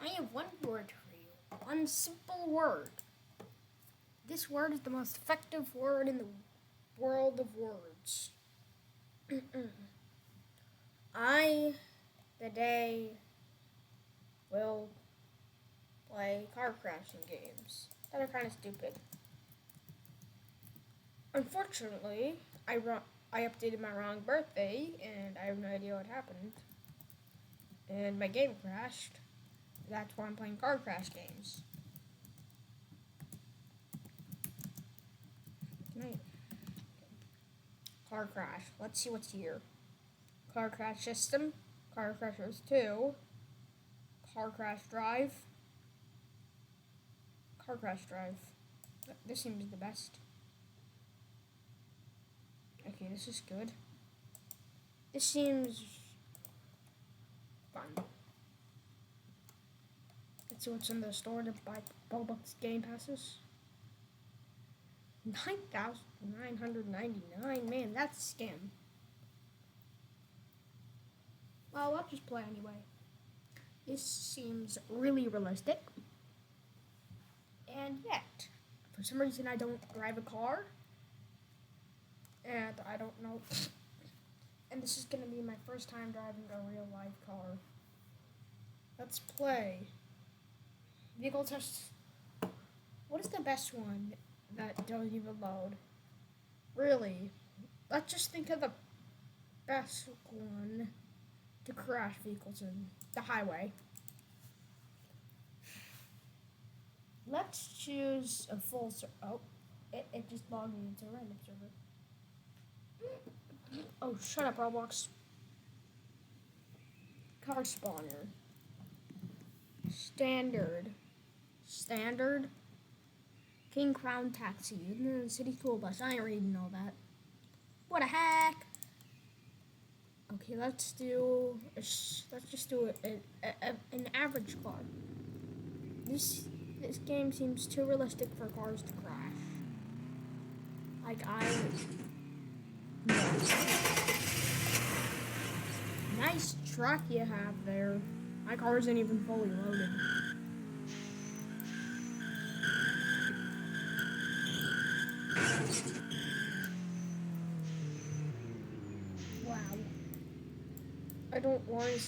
I have one word for you. One simple word. This word is the most effective word in the world of words. I, today, will play car crashing games that are kind of stupid. Unfortunately, I updated my wrong birthday, and I have no idea what happened. And my game crashed. That's why I'm playing car crash games. Tonight. Car crash. Let's see what's here. Car crash system. Car crashers 2. Car crash drive. Car crash drive. This seems the best. Okay, this is good. This seems fun. Let's see what's in the store to buy Robux game passes. 9,999. Man, that's a scam. Well, I'll just play anyway. This seems really realistic. And yet, for some reason I don't drive a car. And I don't know. And this is going to be my first time driving a real life car. Let's play. Vehicle test. What is the best one that doesn't even load? Really? Let's just think of the best one to crash vehicles in. The highway. Let's choose a full server. Oh, it just logged me into a random server. Oh, shut up, Roblox. Car spawner. Standard. King Crown Taxi. City School Bus. I ain't reading all that. What a hack. Okay, let's just do an average car. This game seems too realistic for cars to crash. Nice truck you have there. My car isn't even fully loaded. Wow. I don't want to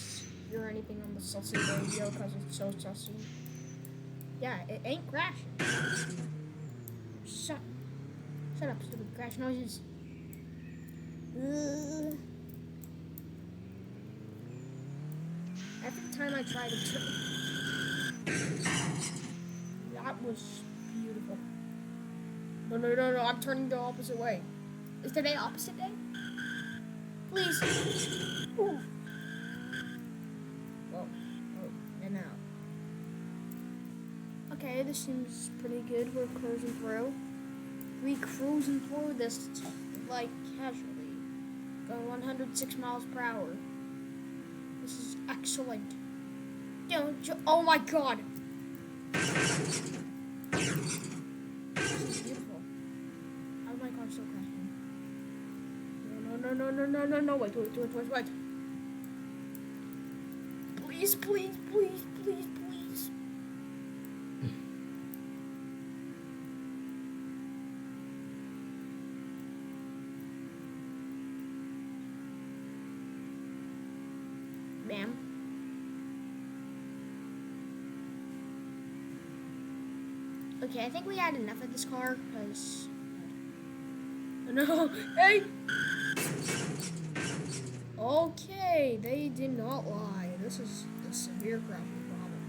hear anything on the sussy radio because it's so sussy. Yeah, it ain't crashing. Shut up, stupid crash noises. Every time I try to turn... That was beautiful. No, I'm turning the opposite way. Is today opposite day? Please. Ooh. Whoa. Oh, and out. Okay, this seems pretty good. We're cruising through. This like casually. Going 106 miles per hour. This is excellent. Don't you? Oh my god! This is beautiful. How is my car still crashing? No. Wait. Please. Ma'am. Okay, I think we had enough of this car, because... No! Hey! Okay, they did not lie. This is a severe crashing problem.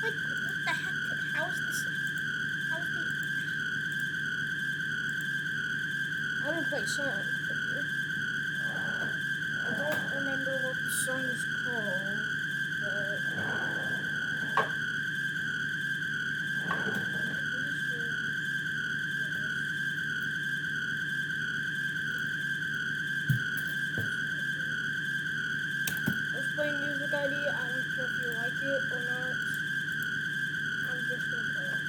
Like, what the heck? How is this... I'm gonna play a song for you. I don't remember what the song is called, but... Let's play Music ID. I don't care if you like it or not. I'm just gonna play it.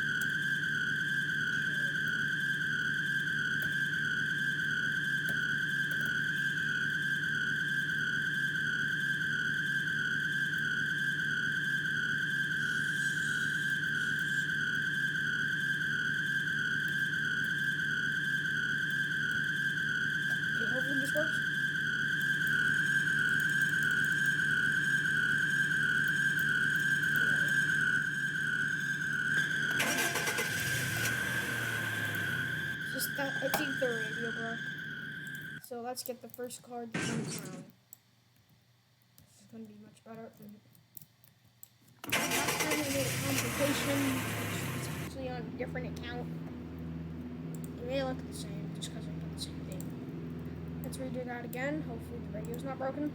It's Ether Radio, bro. So let's get the first card in the crown. This is gonna be much better. Last time I made a complication, which is actually on a different account. It may look the same just because I put the same thing. Let's redo that again. Hopefully the radio's not broken.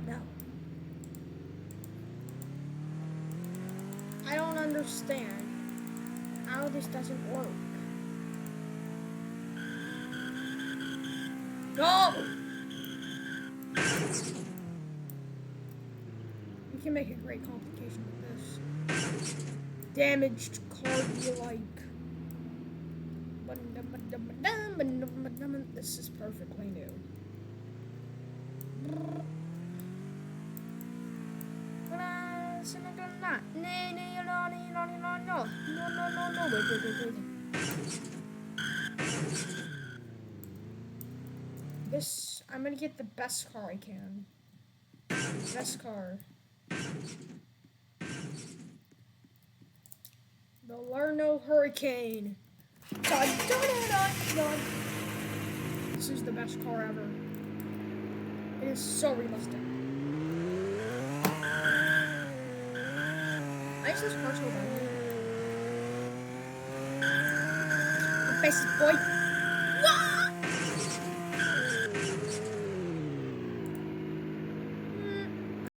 No. I don't understand how this doesn't work. No! We can make a great complication with this. Damaged card you like. This is perfectly new. No, wait. This, I'm gonna get the best car I can. Best car. The Lerno Hurricane. Dun, dun, dun, dun, dun. This is the best car ever. It is so realistic. Why is this car so bad? Best boy.